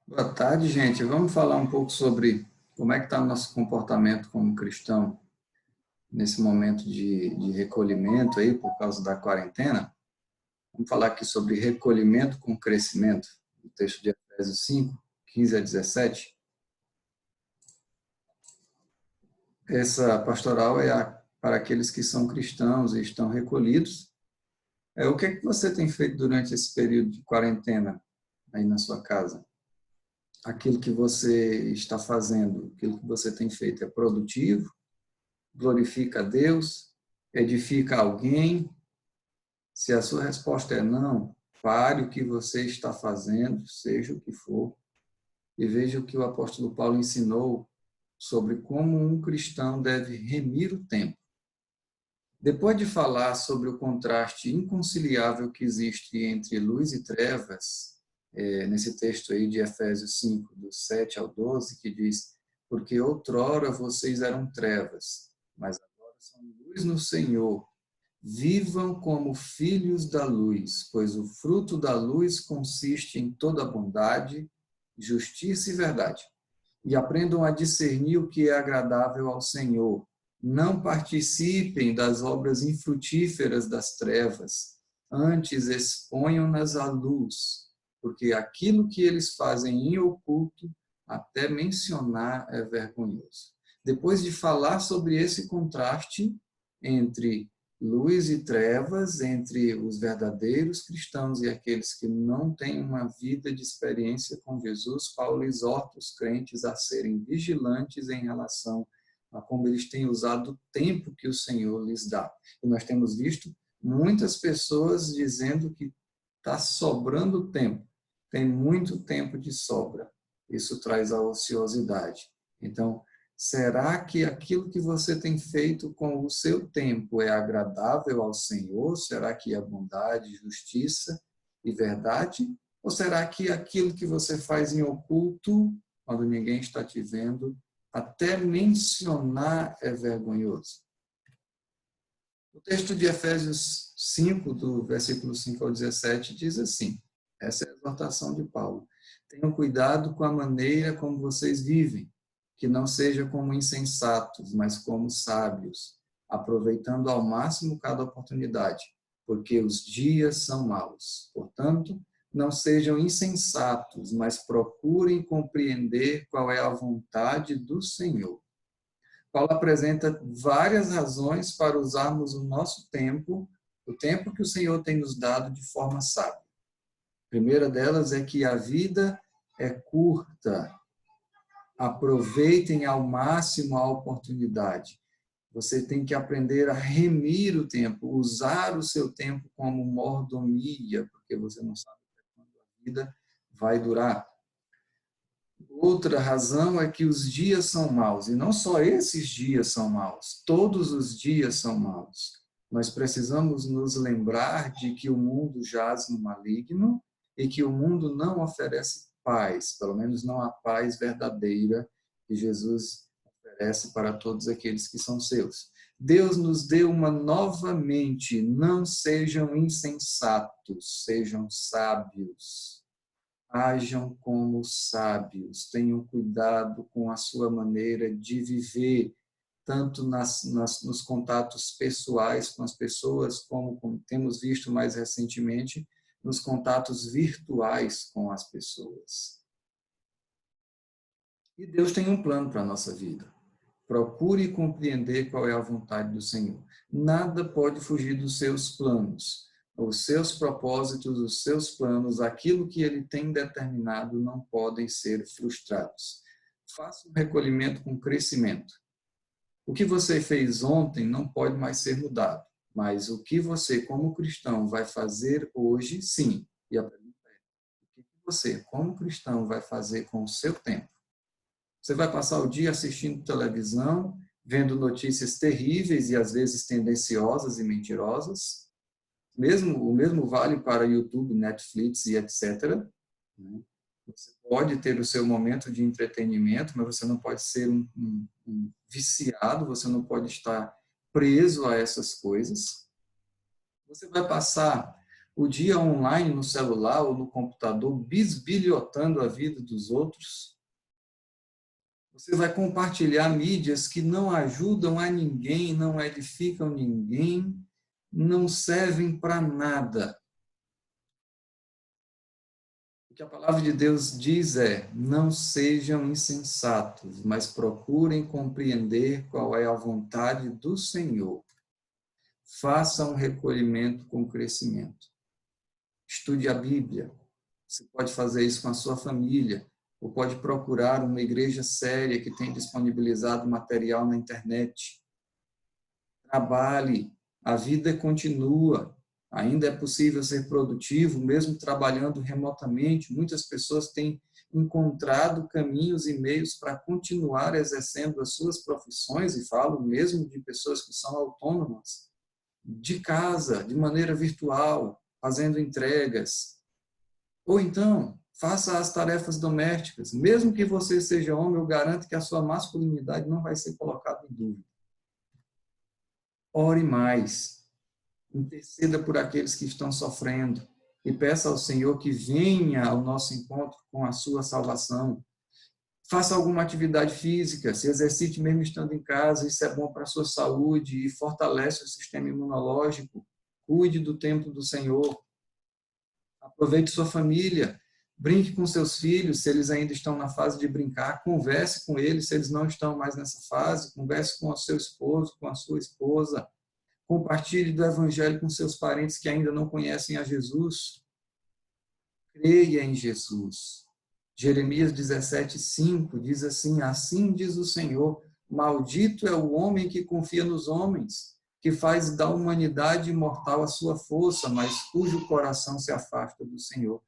Boa tarde, gente. Vamos falar um pouco sobre como é que está o nosso comportamento como cristão nesse momento de recolhimento aí por causa da quarentena. Vamos falar aqui sobre recolhimento com crescimento, o texto de Efésios 5, 15 a 17. Essa pastoral é para aqueles que são cristãos e estão recolhidos. O que é que você tem feito durante esse período de quarentena aí na sua casa? Aquilo que você está fazendo, aquilo que você tem feito é produtivo? Glorifica a Deus? Edifica alguém? Se a sua resposta é não, pare o que você está fazendo, seja o que for, e veja o que o apóstolo Paulo ensinou sobre como um cristão deve remir o tempo. Depois de falar sobre o contraste inconciliável que existe entre luz e trevas, nesse texto aí de Efésios 5, do 7 ao 12, que diz: porque outrora vocês eram trevas, mas agora são luz no Senhor. Vivam como filhos da luz, pois o fruto da luz consiste em toda bondade, justiça e verdade. E aprendam a discernir o que é agradável ao Senhor. Não participem das obras infrutíferas das trevas, antes exponham-nas à luz, porque aquilo que eles fazem em oculto, até mencionar é vergonhoso. Depois de falar sobre esse contraste entre luz e trevas, entre os verdadeiros cristãos e aqueles que não têm uma vida de experiência com Jesus, Paulo exorta os crentes a serem vigilantes em relação a como eles têm usado o tempo que o Senhor lhes dá. E nós temos visto muitas pessoas dizendo que está sobrando tempo, tem muito tempo de sobra. Isso traz a ociosidade. Então, será que aquilo que você tem feito com o seu tempo é agradável ao Senhor? Será que é bondade, justiça e verdade? Ou será que aquilo que você faz em oculto, quando ninguém está te vendo, até mencionar é vergonhoso? O texto de Efésios 5, do versículo 5 ao 17, diz assim, essa é a exortação de Paulo: tenham cuidado com a maneira como vocês vivem, que não seja como insensatos, mas como sábios, aproveitando ao máximo cada oportunidade, porque os dias são maus. Portanto, não sejam insensatos, mas procurem compreender qual é a vontade do Senhor. Paulo apresenta várias razões para usarmos o nosso tempo, o tempo que o Senhor tem nos dado, de forma sábia. A primeira delas é que a vida é curta. Aproveitem ao máximo a oportunidade. Você tem que aprender a remir o tempo, usar o seu tempo como mordomia, porque você não sabe quando a vida vai durar. Outra razão é que os dias são maus, e não só esses dias são maus, todos os dias são maus. Nós precisamos nos lembrar de que o mundo jaz no maligno e que o mundo não oferece paz, pelo menos não a paz verdadeira que Jesus oferece para todos aqueles que são seus. Deus nos deu uma nova mente: não sejam insensatos, sejam sábios. Hajam como sábios, tenham cuidado com a sua maneira de viver, tanto nos contatos pessoais com as pessoas, como temos visto mais recentemente, nos contatos virtuais com as pessoas. E Deus tem um plano para a nossa vida. Procure compreender qual é a vontade do Senhor. Nada pode fugir dos seus planos. Os seus propósitos, os seus planos, aquilo que ele tem determinado, não podem ser frustrados. Faça um recolhimento com crescimento. O que você fez ontem não pode mais ser mudado, mas o que você, como cristão, vai fazer hoje, sim. E a pergunta é: o que você, como cristão, vai fazer com o seu tempo? Você vai passar o dia assistindo televisão, vendo notícias terríveis e às vezes tendenciosas e mentirosas. O mesmo vale para YouTube, Netflix e etc. Você pode ter o seu momento de entretenimento, mas você não pode ser um viciado, você não pode estar preso a essas coisas. Você vai passar o dia online no celular ou no computador, bisbilhotando a vida dos outros? Você vai compartilhar mídias que não ajudam a ninguém, não edificam ninguém, não servem para nada. O que a palavra de Deus diz é: não sejam insensatos, mas procurem compreender qual é a vontade do Senhor. Faça um recolhimento com crescimento. Estude a Bíblia. Você pode fazer isso com a sua família, ou pode procurar uma igreja séria que tem disponibilizado material na internet. Trabalhe, a vida continua. Ainda é possível ser produtivo, mesmo trabalhando remotamente. Muitas pessoas têm encontrado caminhos e meios para continuar exercendo as suas profissões, e falo mesmo de pessoas que são autônomas, de casa, de maneira virtual, fazendo entregas. Ou então, faça as tarefas domésticas. Mesmo que você seja homem, eu garanto que a sua masculinidade não vai ser colocada em dúvida. Ore mais. Interceda por aqueles que estão sofrendo e peça ao Senhor que venha ao nosso encontro com a sua salvação. Faça alguma atividade física, se exercite mesmo estando em casa, isso é bom para a sua saúde e fortalece o sistema imunológico. Cuide do templo do Senhor. Aproveite sua família, brinque com seus filhos, se eles ainda estão na fase de brincar, converse com eles, se eles não estão mais nessa fase, converse com o seu esposo, com a sua esposa. Compartilhe do Evangelho com seus parentes que ainda não conhecem a Jesus. Creia em Jesus. Jeremias 17:5 diz assim: assim diz o Senhor, maldito é o homem que confia nos homens, que faz da humanidade imortal a sua força, mas cujo coração se afasta do Senhor.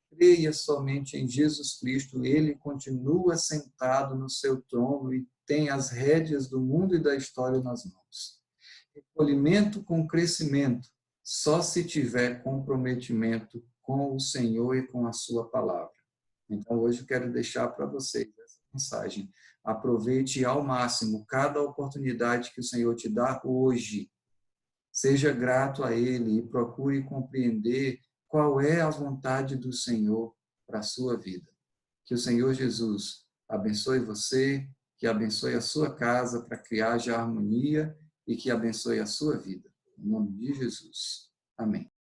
Creia somente em Jesus Cristo, ele continua sentado no seu trono e tem as rédeas do mundo e da história nas mãos. Recolhimento com crescimento, só se tiver comprometimento com o Senhor e com a sua palavra. Então, hoje eu quero deixar para vocês essa mensagem. Aproveite ao máximo cada oportunidade que o Senhor te dá hoje. Seja grato a Ele e procure compreender qual é a vontade do Senhor para a sua vida. Que o Senhor Jesus abençoe você, que abençoe a sua casa para que haja harmonia e que abençoe a sua vida. Em nome de Jesus. Amém.